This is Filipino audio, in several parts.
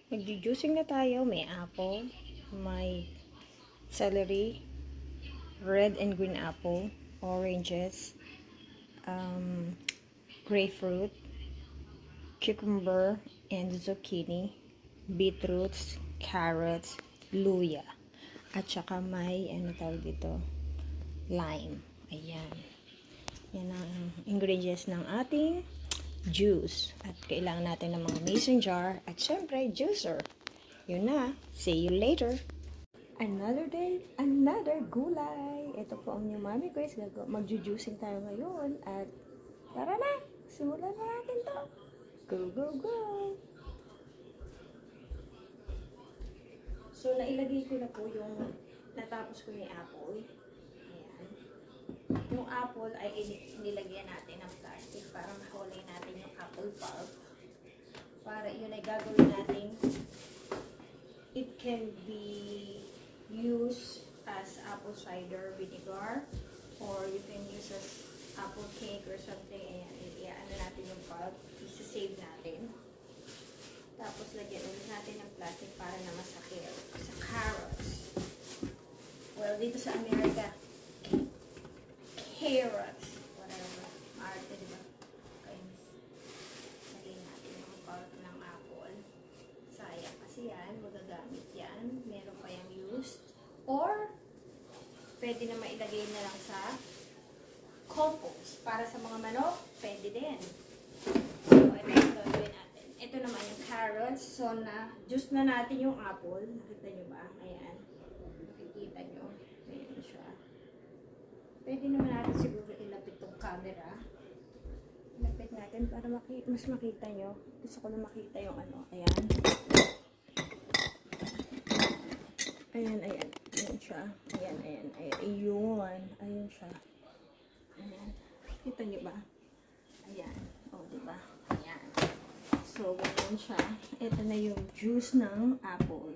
Magjujuicing na tayo. May apple, may celery, red and green apple, oranges, grapefruit, cucumber and zucchini, beetroots, carrots, luya, at saka may ano tawag dito, lime. Ayan. Yan ang ingredients ng ating juice. At kailangan natin ng mga mason jar at syempre juicer. Yun na. See you later. Another day, another gulay. Ito po ang inyong Mami Grace. Magjujuicing tayo ngayon. At tara na. Simulan na natin to. Go, go, go. So, nailagay ko na po yung natapos ko yung apple. Yung apple ay inilagyan natin ng plastic para makulay natin yung apple pulp. Para yun ay gagawin natin. It can be used as apple cider vinegar or you can use as apple cake or something. Ayan, ano natin yung pulp. Isa-save natin. Tapos lagyan ulit natin ng plastic para na masakit. Sa carrots. Well, dito sa Amerika, carrots, whatever, arte, diba? Kainis. Lagay natin yung pulp ng apple. Sayang kasi yan, magagamit yan. Meron pa yung used. Or, pwede na mailagay na lang sa compost. Para sa mga manok, pwede din. So, ito yung gagawin natin. Ito naman yung carrots. So, juice na natin yung apple. Nakita nyo ba? Ayan. Nakikita nyo. Ayan siya. Pwede naman natin siguro ilapit tong camera. Ilapit natin para mas makita nyo. Gusto ko na makita yung ano. Ayan. Ayan, ayan. Ayan siya. Ayan, ayan. Ayan. Ayun. Ayun siya. Ayan. Kita nyo ba? Ayan. O, diba? Ayan. So, ganyan siya. Ito na yung juice ng apple.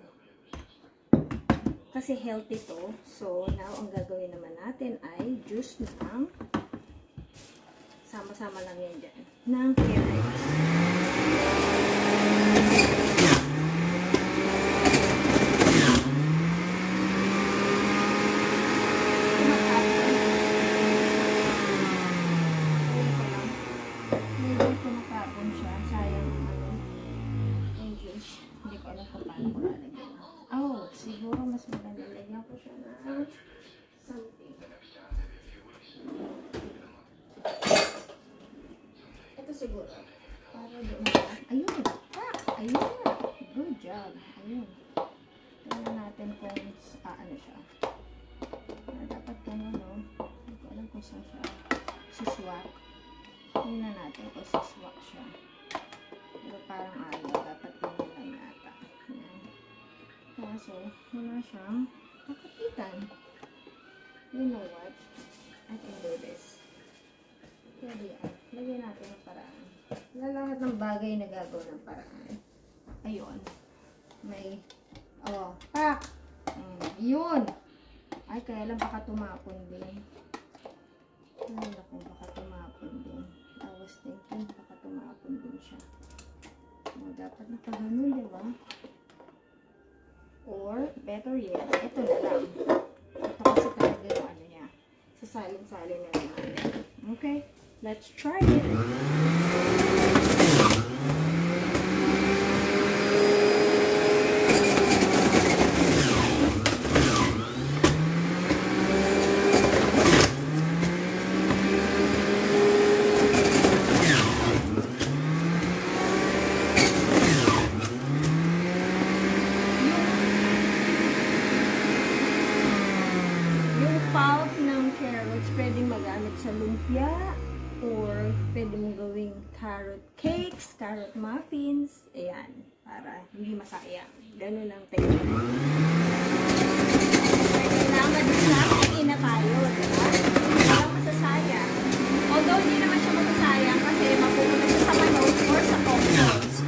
Kasi healthy to. So, now, ang gagawin naman natin ay juice ng sama-sama lang yan dyan. Ng carrots. Medyo kumakapon siya. Sayang yung juice. Hindi ko alam kung paano ko lalagyan. Oh, siguro mas maganda lagyan ko siya na something. Ito siguro. Para doon. Ayun. Ayun. Good job. Ayun. Tingnan natin kung ano siya. Dapat ganun, no? Hindi ko alam kung saan siya suswak. Tingnan natin kung suswak siya. Pero parang ayaw. Dapat ganun lang yata. Ayan. Kaso, wala siyang nakapitan. You know what? I can do this. Pwede yan. Lagyan natin ng paraan. Lahat ng bagay na gagawin ng paraan. Ayun. May, pak! Yun! Ay, kaya lang baka tumapon din. Ay, naku, baka tumapon din. I was thinking, baka tumapon din siya. Dapat nakaganon, diba? Or, better yet, ito na lang. Ito kasi talaga yung ano niya. Sasalin-salin na lang. Okay, let's try it. Pulp ng carrots pwedeng magamit sa lumpia or pwede mong gawing carrot cakes, carrot muffins. Ayan, para hindi masayang. Ganun ang technique. Kailangan din na tayo, diba? Para masasayang. Although hindi naman siya masasayang kasi mapupunta siya sa manok or sa compost.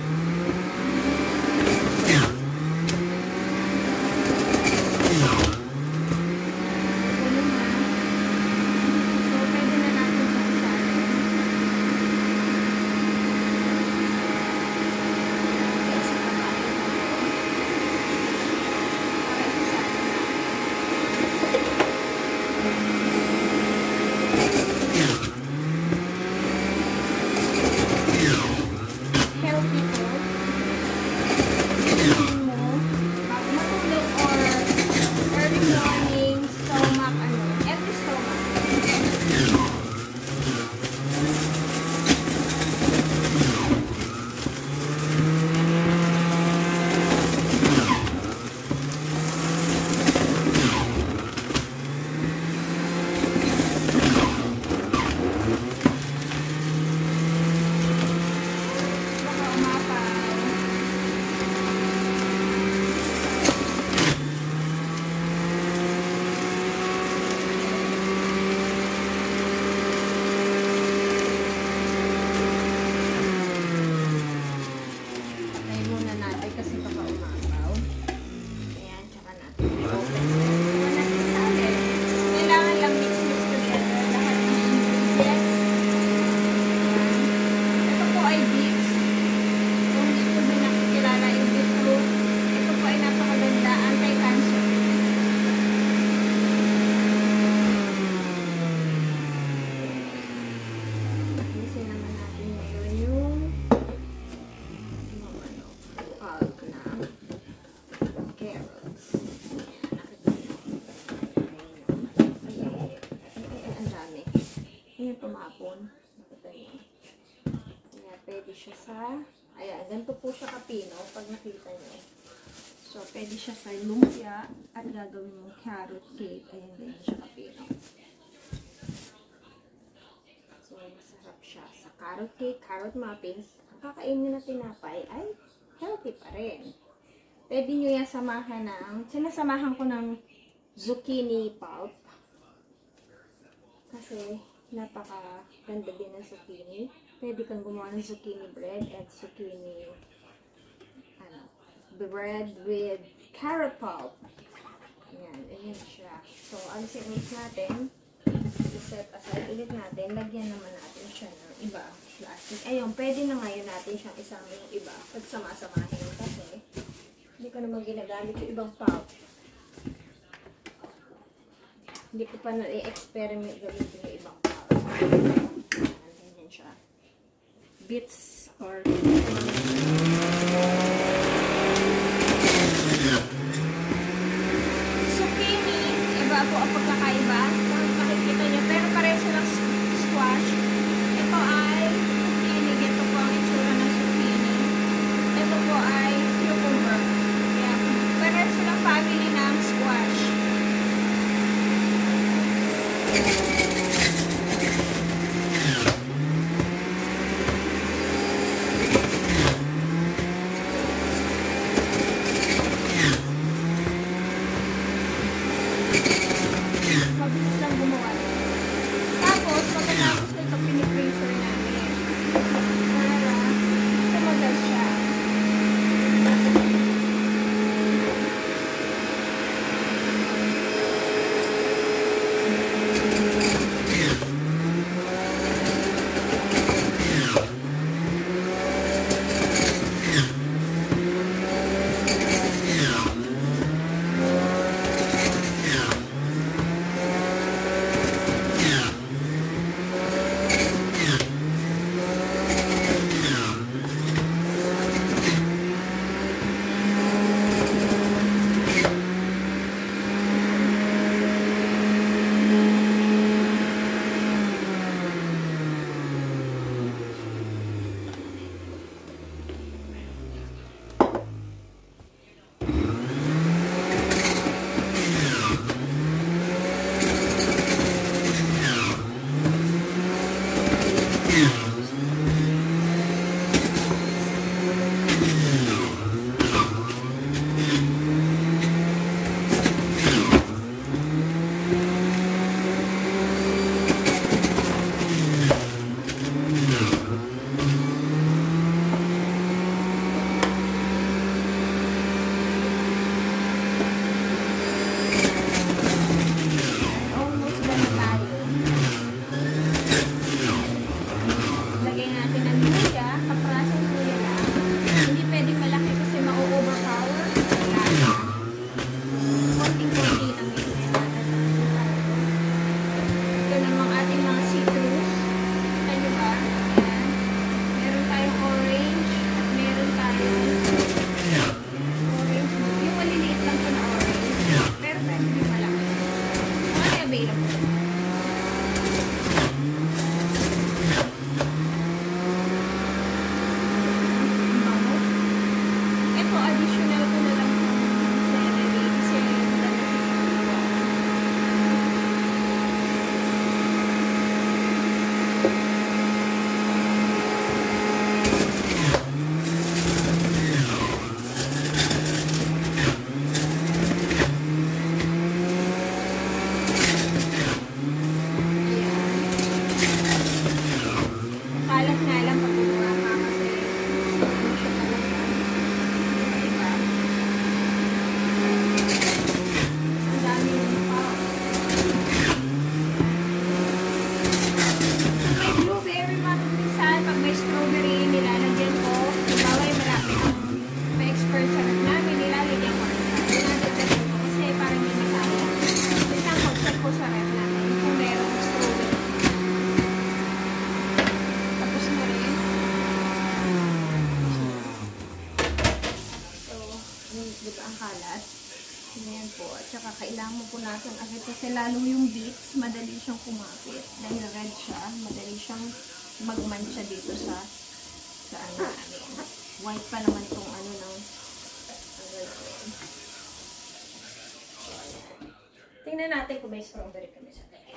siya sa, ayan, ganito po siya kapino pag nakita nyo. So, pwede siya sa lumpia at gagawin mong carrot cake. Ayan, ganyan siya kapino. So, masarap siya sa carrot cake, carrot muffins. Kakainin na tinapay ay healthy pa rin. Pwede nyo yan samahan ng, sinasamahan ko ng zucchini pulp. Kasi, napaka-ganda din ng zucchini. Pwede kang gumawa ng zucchini bread at zucchini bread with carrot pulp. Ayan, ayan siya. So, alisin ulit natin. I-set aside ulit natin. Lagyan naman natin siya ng iba. Plastic. Ayun, pwede na ngayon natin siyang isama yung iba. Pag sama-samahin kasi hindi ko naman ginagamit yung ibang pulp. Hindi ko pa na-experiment gamitin yung ibang pulp. Ayan siya. Bits or zucchini, iba po ang pagkakaiba. Kung makikita nyo, pero pareho silang squash. Ito ay zucchini. Ito po ang itsura ng zucchini. Ito po ay cucumber. Kaya pareho silang family ng squash. Tsaka kailangan mo po natin agad kasi lalo yung beets, madali siyang kumapit. Dahil red siya, madali siyang magmancha dito sa sa ano. White pa naman tong ano ng tingnan natin kung may strawberry kami sa tayo.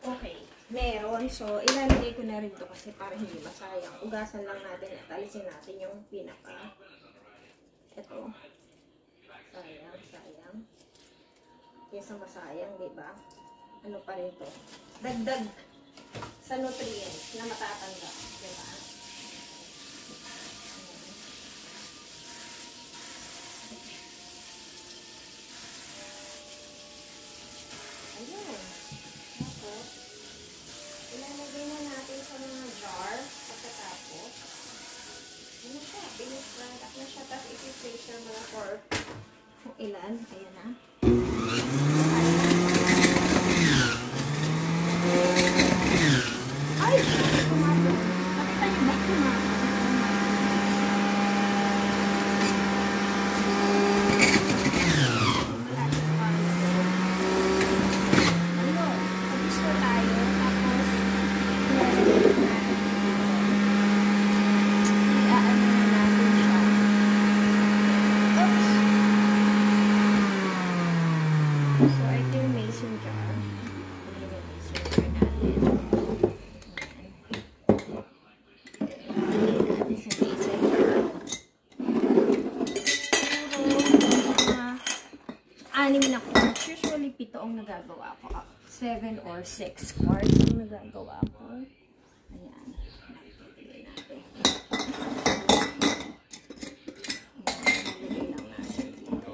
Okay, meron. So, ilalagay ko na rin to kasi para hindi masayang. Ugasan lang natin at alisin natin yung pinaka. Ito. Sayang. Kesa masayang, diba? Ano pa rin to? Dagdag sa nutrients na matatanda. Diba? Ayan. Tapos, ilalagay na natin sa mga jar pagkatapos. Ano siya? Finished product na siya. Tapos ipipicture mo na for kung ilan. Ayan na. Ay! Tomato. Nakita niyo ba? Tomato. So, ito yung mason jar. Anim na quarts. Usually, 7 ang nagagawa ko. 7 or 6 quarts ang nagagawa ko. Ayan. Nalagay natin. Nalagay lang natin dito.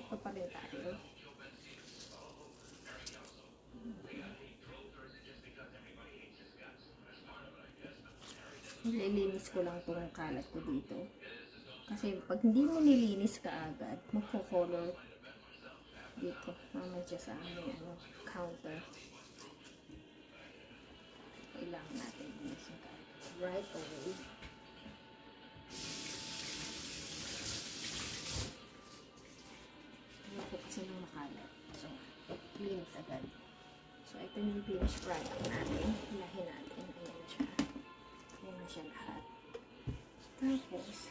Ito pa rin tayo. Nililinis ko lang itong kalat ko dito. Kasi pag hindi mo nilinis kaagad, magko-color dito. Mamadya sa aming counter. Kailangan natin linis yung kalat. Right away. Ano ko kasi nung makalat. So, linis agad. So, ito yung finished product natin. Hilahin natin. Ayan na siya. Ayan na siya lahat. Tapos,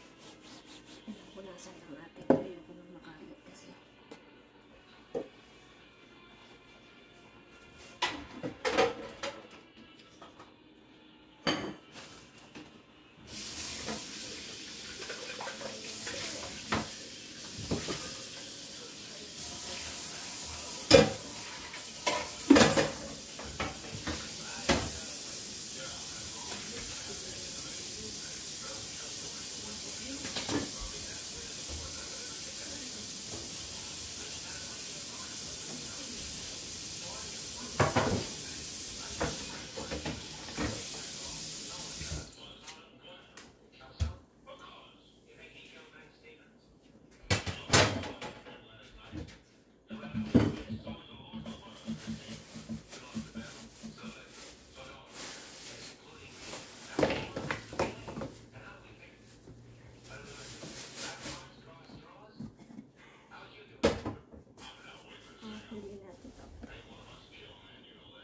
punasan lang natin. Ayoko na